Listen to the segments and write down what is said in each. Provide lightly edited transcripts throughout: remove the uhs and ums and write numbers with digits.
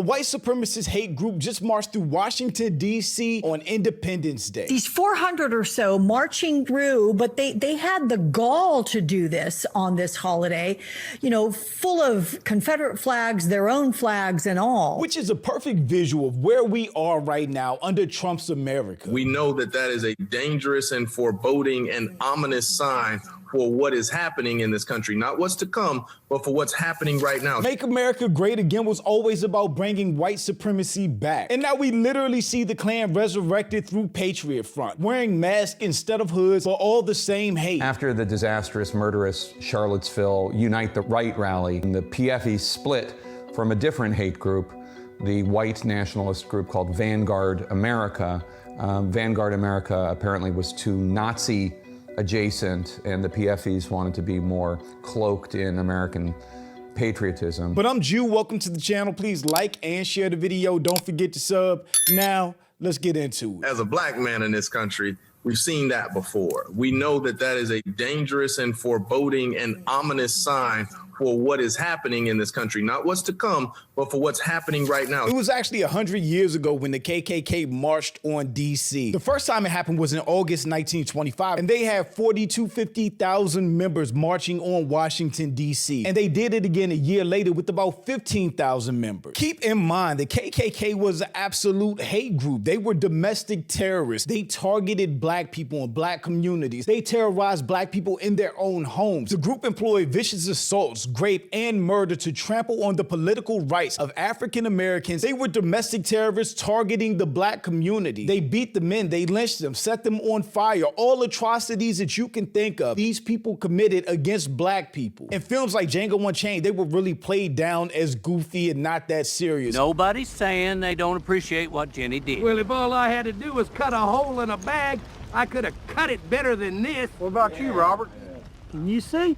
A white supremacist hate group just marched through Washington, D.C. on Independence Day. These 400 or so marching through, but they had the gall to do this on this holiday, full of Confederate flags, their own flags and all. Which is a perfect visual of where we are right now under Trump's America. We know that that is a dangerous and foreboding and ominous sign for what is happening in this country, not what's to come, but for what's happening right now. Make America Great Again was always about bringing white supremacy back. And now we literally see the Klan resurrected through Patriot Front, wearing masks instead of hoods for all the same hate. After the disastrous, murderous Charlottesville Unite the Right rally, the PFE split from a different hate group, the white nationalist group called Vanguard America. Vanguard America apparently was too Nazi adjacent, and the PFEs wanted to be more cloaked in American patriotism. But I'm Jew, welcome to the channel. Please like and share the video. Don't forget to sub. Now, let's get into it. As a black man in this country, we've seen that before. We know that that is a dangerous and foreboding and ominous sign for what is happening in this country, not what's to come, but for what's happening right now. It was actually 100 years ago when the KKK marched on DC. The first time it happened was in August 1925, and they had 40,000 to 50,000 members marching on Washington, DC. And they did it again a year later with about 15,000 members. Keep in mind, the KKK was an absolute hate group. They were domestic terrorists. They targeted black people and black communities. They terrorized black people in their own homes. The group employed vicious assaults, rape, and murder to trample on the political rights of African Americans. They were domestic terrorists targeting the black community. They beat the men, they lynched them, set them on fire, all atrocities that you can think of. These people committed against black people. In films like Django Unchained, they were really played down as goofy and not that serious. Nobody's saying they don't appreciate what Jenny did. Well, if all I had to do was cut a hole in a bag, I could have cut it better than this. What about you, Robert? Can you see?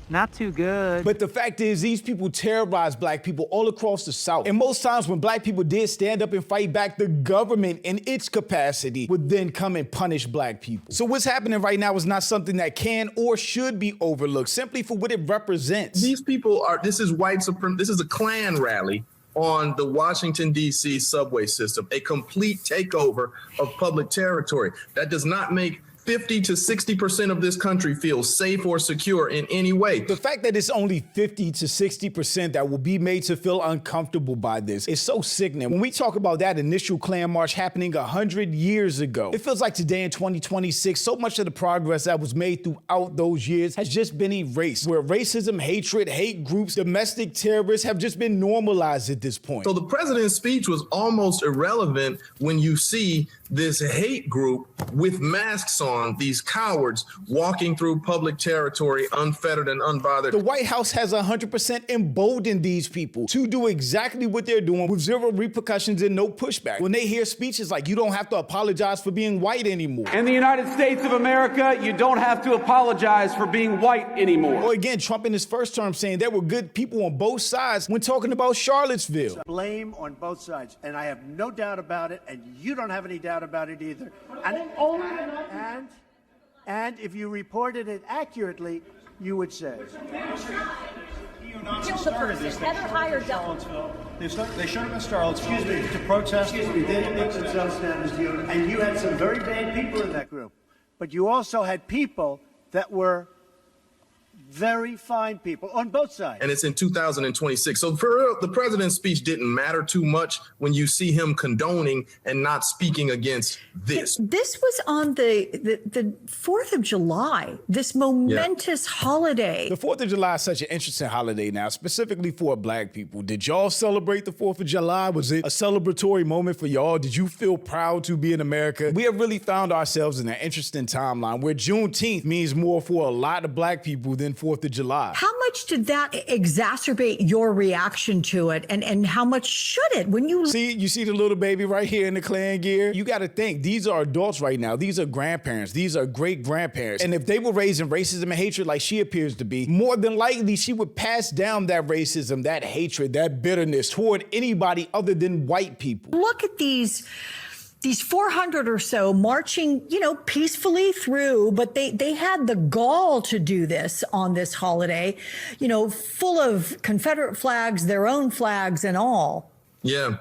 Not too good. But the fact is, these people terrorized black people all across the South. And most times when black people did stand up and fight back, the government in its capacity would then come and punish black people. So what's happening right now is not something that can or should be overlooked, simply for what it represents. These people are, this is white supremacy, this is a Klan rally on the Washington, D.C. subway system, a complete takeover of public territory. That does not make 50 to 60% of this country feel safe or secure in any way. The fact that it's only 50 to 60% that will be made to feel uncomfortable by this is so sickening. When we talk about that initial Klan march happening 100 years ago, it feels like today in 2026, so much of the progress that was made throughout those years has just been erased, where racism, hatred, hate groups, domestic terrorists have just been normalized at this point. So the president's speech was almost irrelevant when you see this hate group with masks on, these cowards walking through public territory unfettered and unbothered. The White House has 100% emboldened these people to do exactly what they're doing with zero repercussions and no pushback. When they hear speeches like, you don't have to apologize for being white anymore. In the United States of America, you don't have to apologize for being white anymore. Or again, Trump in his first term saying there were good people on both sides when talking about Charlottesville. Blame on both sides, and I have no doubt about it, and you don't have any doubt about it either. And if you reported it accurately, you would say. Kill the person. Heather hired Charlottesville. They showed up in Charlottesville to protest. Excuse me, they didn't make themselves stand as you. And you had some very bad people in that group. But you also had people that were very fine people on both sides. And it's in 2026. So for real, the president's speech didn't matter too much when you see him condoning and not speaking against this. This was on the 4th of July, this momentous holiday. The 4th of July is such an interesting holiday now, specifically for black people. Did y'all celebrate the 4th of July? Was it a celebratory moment for y'all? Did you feel proud to be in America? We have really found ourselves in an interesting timeline where Juneteenth means more for a lot of black people than 4th of July. How much did that exacerbate your reaction to it, and how much should it? When you see the little baby right here in the Klan gear? You got to think, these are adults right now. These are grandparents. These are great-grandparents. And if they were raised in racism and hatred like she appears to be, more than likely she would pass down that racism, that hatred, that bitterness toward anybody other than white people. Look at these 400 or so marching, peacefully through, but they had the gall to do this on this holiday, full of Confederate flags, their own flags and all. Yeah.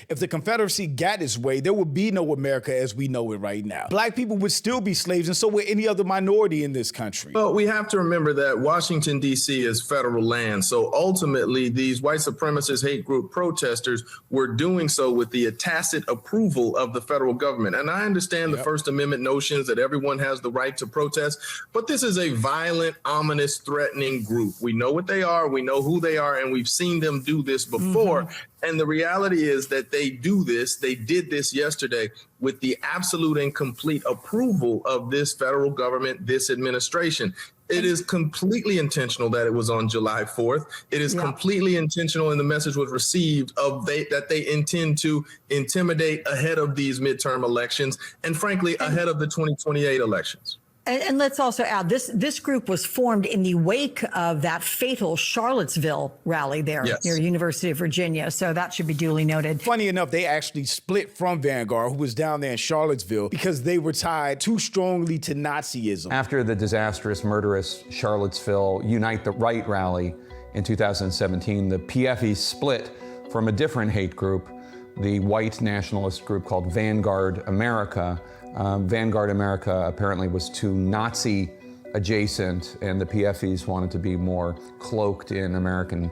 If the Confederacy got its way, there would be no America as we know it right now. Black people would still be slaves, and so would any other minority in this country. Well, we have to remember that Washington, D.C. is federal land. So ultimately, these white supremacist hate group protesters were doing so with the tacit approval of the federal government. And I understand the First Amendment notions that everyone has the right to protest, but this is a violent, ominous, threatening group. We know what they are, we know who they are, and we've seen them do this before. And the reality is that they did this yesterday with the absolute and complete approval of this federal government, this administration. It is completely intentional that it was on July 4th. It is completely intentional, and the message was received that they intend to intimidate ahead of these midterm elections and, frankly, ahead of the 2028 elections. And let's also add, this group was formed in the wake of that fatal Charlottesville rally there near University of Virginia. So that should be duly noted. Funny enough, they actually split from Vanguard, who was down there in Charlottesville, because they were tied too strongly to Nazism. After the disastrous, murderous Charlottesville Unite the Right rally in 2017, the PFE split from a different hate group, the white nationalist group called Vanguard America. Vanguard America apparently was too Nazi adjacent, and the PFEs wanted to be more cloaked in American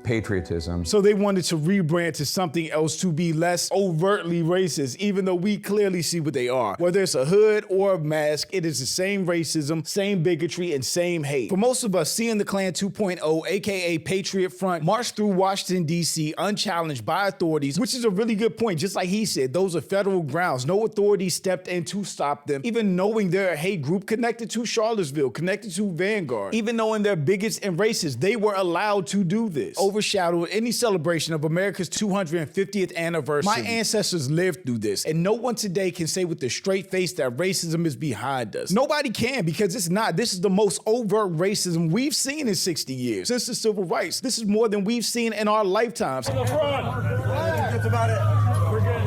patriotism. So they wanted to rebrand to something else to be less overtly racist, even though we clearly see what they are. Whether it's a hood or a mask, it is the same racism, same bigotry, and same hate. For most of us, seeing the Klan 2.0, aka Patriot Front, march through Washington, D.C. unchallenged by authorities, which is a really good point. Just like he said, those are federal grounds. No authority stepped in to stop them, even knowing they're a hate group connected to Charlottesville, connected to Vanguard. Even knowing they're bigots and racists, they were allowed to do this. Overshadowed any celebration of America's 250th anniversary. My ancestors lived through this, and no one today can say with a straight face that racism is behind us. Nobody can, because it's not. This is the most overt racism we've seen in 60 years. Since the civil rights, this is more than we've seen in our lifetimes. That's about it. We're good.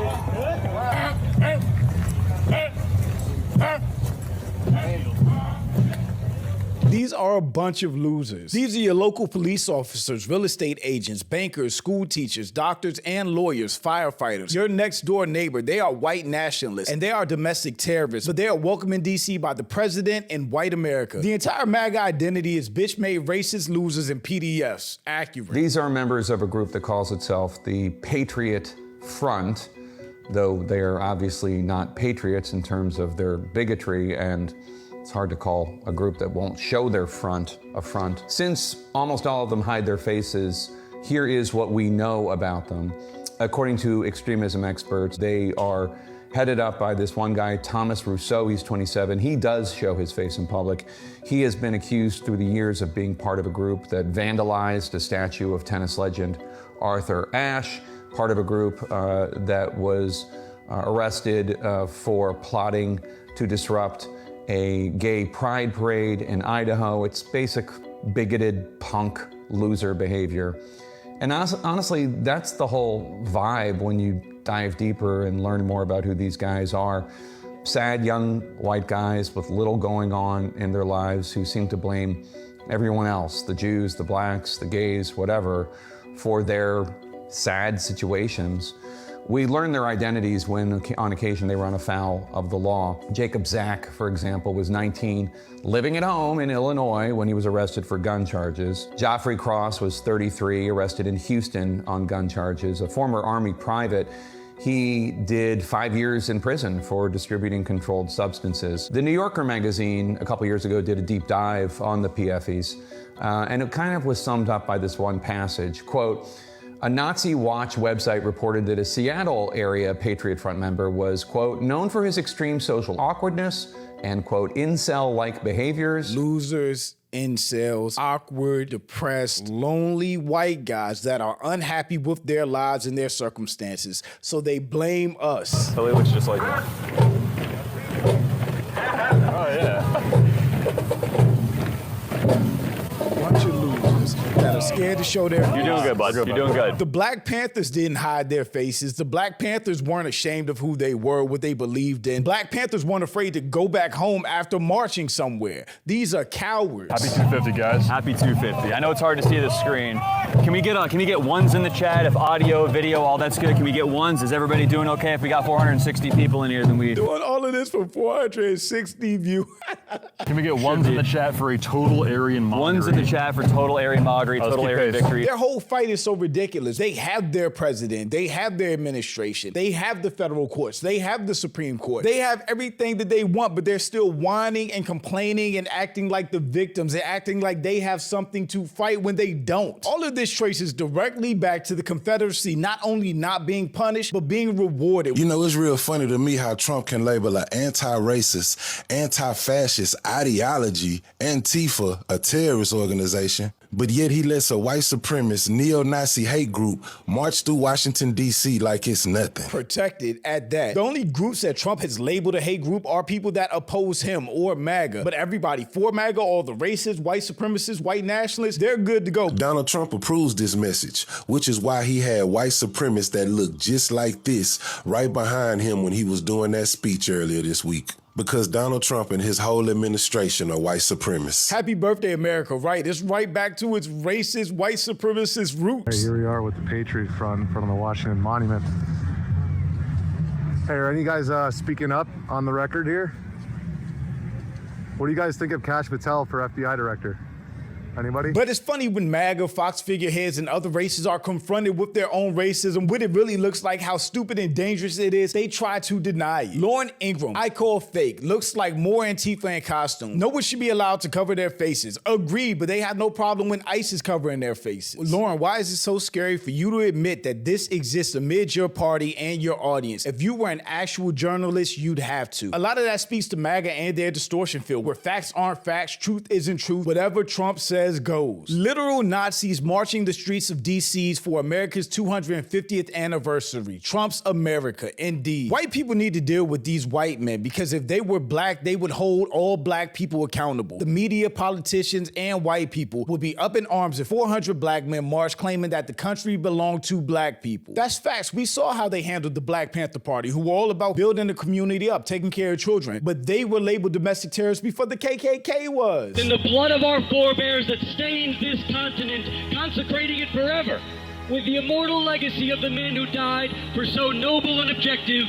These are a bunch of losers. These are your local police officers, real estate agents, bankers, school teachers, doctors, and lawyers, firefighters. Your next door neighbor, they are white nationalists, and they are domestic terrorists, but they are welcome in D.C. by the president and white America. The entire MAGA identity is bitch-made racist losers and PDFs. Accurate. These are members of a group that calls itself the Patriot Front, though they are obviously not patriots in terms of their bigotry, and it's hard to call a group that won't show their front a front. Since almost all of them hide their faces, here is what we know about them. According to extremism experts, they are headed up by this one guy, Thomas Rousseau. He's 27. He does show his face in public. He has been accused through the years of being part of a group that vandalized a statue of tennis legend Arthur Ashe, part of a group that was arrested for plotting to disrupt a gay pride parade in Idaho. It's basic bigoted punk loser behavior. And honestly, that's the whole vibe when you dive deeper and learn more about who these guys are. Sad young white guys with little going on in their lives who seem to blame everyone else, the Jews, the blacks, the gays, whatever, for their sad situations. We learn their identities when, on occasion, they run afoul of the law. Jacob Zack, for example, was 19, living at home in Illinois when he was arrested for gun charges. Joffrey Cross was 33, arrested in Houston on gun charges. A former Army private, he did 5 years in prison for distributing controlled substances. The New Yorker magazine, a couple years ago, did a deep dive on the PFEs, and it kind of was summed up by this one passage, quote, "A Nazi Watch website reported that a Seattle area Patriot Front member was, quote, known for his extreme social awkwardness and, quote, incel-like behaviors." Losers, incels, awkward, depressed, lonely white guys that are unhappy with their lives and their circumstances. So they blame us. Totally looks just like that. Oh, yeah. Bunch of losers that are scared to show their face. You're doing good, bud. You're doing good. The Black Panthers didn't hide their faces. The Black Panthers weren't ashamed of who they were, what they believed in. Black Panthers weren't afraid to go back home after marching somewhere. These are cowards. Happy 250, guys. Happy 250. I know it's hard to see the screen, Can we get ones in the chat? If audio, video, all that's good, can we get ones? Is everybody doing okay? If we got 460 people in here, then we... Doing all of this for 460 views. Can we get ones in the chat for a total Aryan mockery? Ones in the chat for total Aryan mockery, total Aryan victory. Their whole fight is so ridiculous. They have their president. They have their administration. They have the federal courts. They have the Supreme Court. They have everything that they want, but they're still whining and complaining and acting like the victims and acting like they have something to fight when they don't. All of this traces directly back to the Confederacy not only not being punished, but being rewarded. You know, it's real funny to me how Trump can label an anti-racist, anti-fascist ideology, Antifa, a terrorist organization, but yet he lets a white supremacist, neo-Nazi hate group march through Washington, D.C. like it's nothing. Protected at that. The only groups that Trump has labeled a hate group are people that oppose him or MAGA. But everybody for MAGA, all the racists, white supremacists, white nationalists, they're good to go. Donald Trump approves this message, which is why he had white supremacists that looked just like this right behind him when he was doing that speech earlier this week. Because Donald Trump and his whole administration are white supremacists. Happy birthday, America, right? It's right back to its racist, white supremacist roots. Hey, here we are with the Patriot Front in front of the Washington Monument. Hey, are any guys speaking up on the record here? What do you guys think of Kash Patel for FBI director? Anybody? But it's funny when MAGA, Fox figureheads, and other races are confronted with their own racism, what it really looks like, how stupid and dangerous it is, they try to deny it. Lauren Ingram, I call fake, looks like more Antifa in costume. No one should be allowed to cover their faces. Agreed, but they have no problem when ICE is covering their faces. Lauren, why is it so scary for you to admit that this exists amid your party and your audience? If you were an actual journalist, you'd have to. A lot of that speaks to MAGA and their distortion field, where facts aren't facts, truth isn't truth, whatever Trump says goes. Literal Nazis marching the streets of DC's for America's 250th anniversary. Trump's America, indeed. White people need to deal with these white men because if they were black, they would hold all black people accountable. The media, politicians, and white people would be up in arms if 400 black men marched claiming that the country belonged to black people. That's facts. We saw how they handled the Black Panther Party, who were all about building the community up, taking care of children, but they were labeled domestic terrorists before the KKK was. In the blood of our forebears that stains this continent, consecrating it forever with the immortal legacy of the men who died for so noble an objective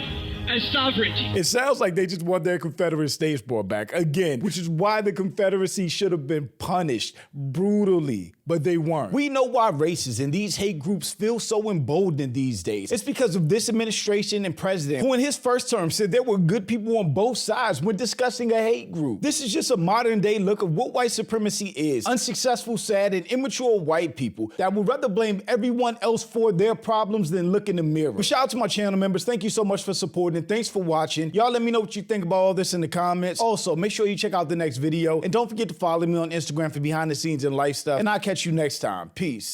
as sovereignty. It sounds like they just want their Confederate states brought back again, which is why the Confederacy should have been punished brutally, but they weren't. We know why racists and these hate groups feel so emboldened these days. It's because of this administration and president, who in his first term said there were good people on both sides when discussing a hate group. This is just a modern day look of what white supremacy is. Unsuccessful, sad, and immature white people that would rather blame everyone else for their problems than look in the mirror. But shout out to my channel members. Thank you so much for supporting. And thanks for watching. Y'all let me know what you think about all this in the comments. Also, make sure you check out the next video. And don't forget to follow me on Instagram for behind the scenes and life stuff. And I'll catch you next time. Peace.